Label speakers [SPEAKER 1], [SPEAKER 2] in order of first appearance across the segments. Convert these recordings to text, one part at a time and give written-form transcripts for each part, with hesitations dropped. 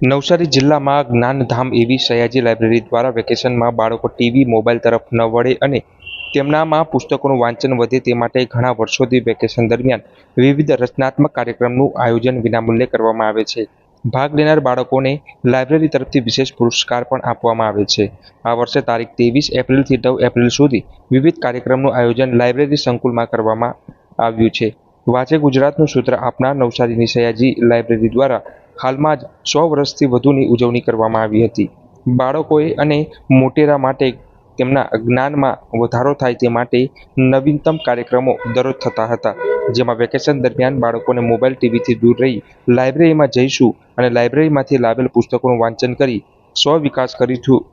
[SPEAKER 1] નવસારી જિલ્લામાં જ્ઞાનધામ એવી સયાજી લાઇબ્રેરી દ્વારા વેકેશનમાં બાળકો ટીવી, મોબાઈલ તરફ ન વળે અને તેમનામાં પુસ્તકોનું વાંચન વધે તે માટે ઘણા વર્ષોથી વેકેશન દરમિયાન વિવિધ રચનાત્મક કાર્યક્રમનું આયોજન વિનામૂલ્યે કરવામાં આવે છે. ભાગ લેનાર બાળકોને લાઇબ્રેરી તરફથી વિશેષ પુરસ્કાર પણ આપવામાં આવે છે. આ વર્ષે તારીખ 23 એપ્રિલથી 9 એપ્રિલ સુધી વિવિધ કાર્યક્રમનું આયોજન લાઇબ્રેરી સંકુલમાં કરવામાં આવ્યું છે. વાંચે ગુજરાતનું સૂત્ર આપનાર નવસારીની સયાજી લાઇબ્રેરી દ્વારા હાલમાં જ 100 વર્ષથી વધુની ઉજવણી કરવામાં આવી હતી. બાળકોએ અને મોટેરા માટે તેમના જ્ઞાનમાં વધારો થાય તે માટે નવીનતમ કાર્યક્રમો દરરોજ થતા હતા, જેમાં વેકેશન દરમિયાન બાળકોને મોબાઈલ, ટીવીથી દૂર રહી લાઇબ્રેરીમાં જઈશું અને લાઇબ્રેરીમાંથી લાવેલ પુસ્તકોનું વાંચન કરી સ્વ-વિકાસ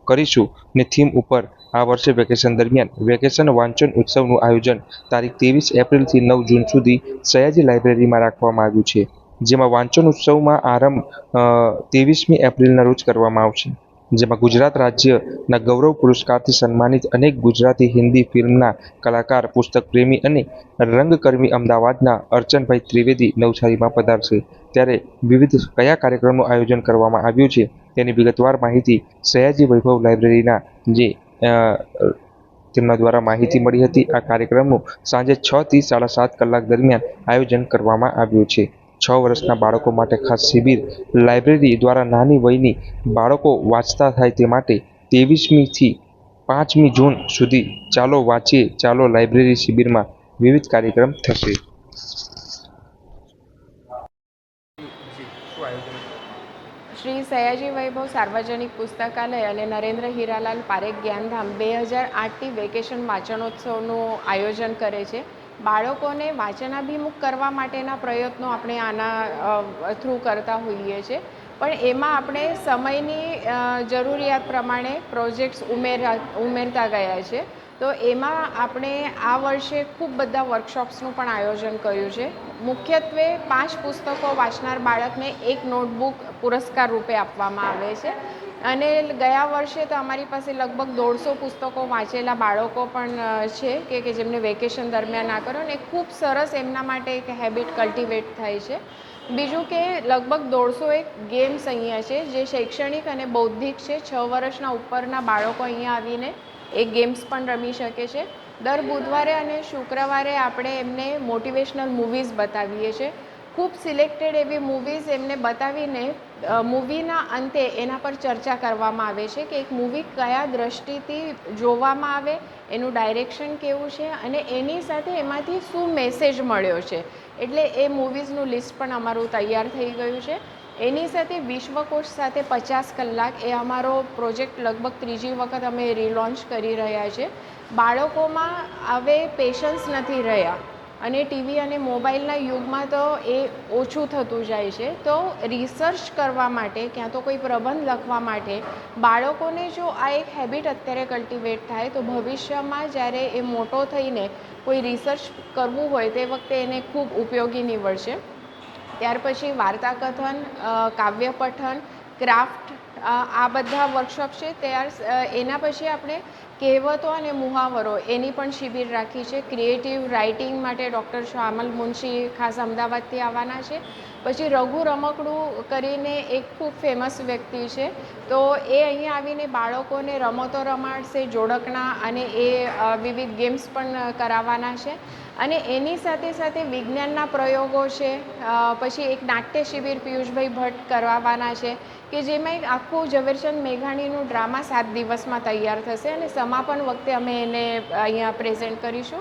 [SPEAKER 1] કરીશું ને થીમ ઉપર આ વર્ષે વેકેશન દરમિયાન વેકેશન વાંચન ઉત્સવનું આયોજન તારીખ 23 એપ્રિલથી 9 જૂન સુધી સયાજી લાઇબ્રેરીમાં રાખવામાં આવ્યું છે. જેમાં વાંચન ઉત્સવમાં આરંભ 23મી એપ્રિલના રોજ કરવામાં આવશે, જેમાં ગુજરાત રાજ્યના ગૌરવ પુરસ્કારથી સન્માનિત અનેક ગુજરાતી, હિન્દી ફિલ્મના કલાકાર, પુસ્તક પ્રેમી અને રંગકર્મી અમદાવાદના અર્ચનભાઈ ત્રિવેદી નવસારીમાં પધારશે. ત્યારે વિવિધ કયા કાર્યક્રમનું આયોજન કરવામાં આવ્યું છે તેની વિગતવાર માહિતી સયાજી વૈભવ લાઇબ્રેરીના તેમના દ્વારા માહિતી મળી હતી. આ કાર્યક્રમનું સાંજે 6 થી 7:30 કલાક દરમિયાન આયોજન કરવામાં આવ્યું છે. 6 વર્ષના બાળકો માટે ખાસ શિબિર લાઇબ્રેરી દ્વારા નાની વયની બાળકો વાંચતા થાય તે માટે 23મી થી 5મી જૂન સુધી ચાલો વાંચીએ ચાલો લાઇબ્રેરી શિબિરમાં વિવિધ કાર્યક્રમ થશે.
[SPEAKER 2] શ્રી સયાજી વૈભવ સાર્વજનિક પુસ્તકાલય અને નરેન્દ્ર હીરાલાલ પારેખ જ્ઞાનધામ 2008થી વેકેશન વાંચનોત્સવનું આયોજન કરે છે. બાળકોને વાંચનાભિમુખ કરવા માટેના પ્રયત્નો આપણે આના થ્રુ કરતા હોઈએ છીએ, પણ એમાં આપણે સમયની જરૂરિયાત પ્રમાણે પ્રોજેક્ટ્સ ઉમેરતા ગયા છે. તો એમાં આપણે આ વર્ષે ખૂબ બધા વર્કશોપ્સનું પણ આયોજન કર્યું છે. મુખ્યત્વે 5 પુસ્તકો વાંચનાર બાળકને એક નોટબુક પુરસ્કાર રૂપે આપવામાં આવે છે. અને ગયા વર્ષે તો અમારી પાસે લગભગ 150 પુસ્તકો વાંચેલા બાળકો પણ છે કે જેમને વેકેશન દરમિયાન આ કરો ને ખૂબ સરસ એમના માટે એક હેબિટ કલ્ટિવેટ થાય છે. બીજું કે લગભગ 150 એક ગેમ્સ અહીંયા છે જે શૈક્ષણિક અને બૌદ્ધિક છે. 6 વર્ષના ઉપરના બાળકો અહીંયા આવીને એ ગેમ્સ પણ રમી શકે છે. દર બુધવારે અને શુક્રવારે આપણે એમને મોટિવેશનલ મૂવીઝ બતાવીએ છીએ. ખૂબ સિલેક્ટેડ એવી મૂવીઝ એમને બતાવીને મૂવીના અંતે એના પર ચર્ચા કરવામાં આવે છે કે એક મૂવી કયા દૃષ્ટિથી જોવામાં આવે, એનું ડાયરેક્શન કેવું છે અને એની સાથે એમાંથી શું મેસેજ મળ્યો છે. એટલે એ મૂવીઝનું લિસ્ટ પણ અમારું તૈયાર થઈ ગયું છે. એની સાથે વિશ્વકોશ સાથે 50 કલાક એ અમારો પ્રોજેક્ટ લગભગ 3જી વખત અમે રીલોન્ચ કરી રહ્યા છે. બાળકોમાં હવે પેશન્સ નથી રહ્યા અને ટીવી અને મોબાઈલના યુગમાં તો એ ઓછું થતું જાય છે. તો રિસર્ચ કરવા માટે ક્યાં તો કોઈ પ્રબંધ લખવા માટે બાળકોને જો આ એક હેબિટ અત્યારે કલ્ટિવેટ થાય તો ભવિષ્યમાં જ્યારે એ મોટો થઈને કોઈ રિસર્ચ કરવું હોય તે વખતે એને ખૂબ ઉપયોગી નીવડશે. ત્યાર પછી વાર્તાકથન, કાવ્ય પઠન, ક્રાફ્ટ, આ બધા વર્કશોપ છે. એના પછી આપણે કહેવતો અને મુહાવરો એની પણ શિબિર રાખી છે. ક્રિએટિવ રાઇટિંગ માટે ડૉક્ટર શ્યામલ મુનશી ખાસ અમદાવાદથી આવવાના છે. પછી રઘુ રમકડું કરીને એક ખૂબ ફેમસ વ્યક્તિ છે, તો એ અહીંયા આવીને બાળકોને રમતો રમાડશે, જોડકણા અને એ વિવિધ ગેમ્સ પણ કરાવવાના છે. અને એની સાથે સાથે વિજ્ઞાનના પ્રયોગો છે. પછી એક નાટ્ય શિબિર પિયુષભાઈ ભટ્ટ કરવાના છે કે જેમાં એક આખું ઝવેરચંદ મેઘાણીનું ડ્રામા 7 દિવસમાં તૈયાર થશે અને સમાપન વખતે અમે એને અહીંયા પ્રેઝન્ટ કરીશું.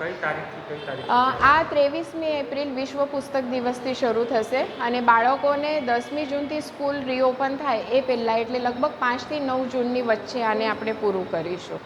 [SPEAKER 2] આ 23મી એપ્રિલ વિશ્વ પુસ્તક દિવસથી શરૂ થશે અને બાળકોને 10મી જૂનથી સ્કૂલ રીઓપન થાય એ પહેલાં એટલે લગભગ 5 થી 9 જૂનની વચ્ચે આને આપણે પૂરું કરીશું.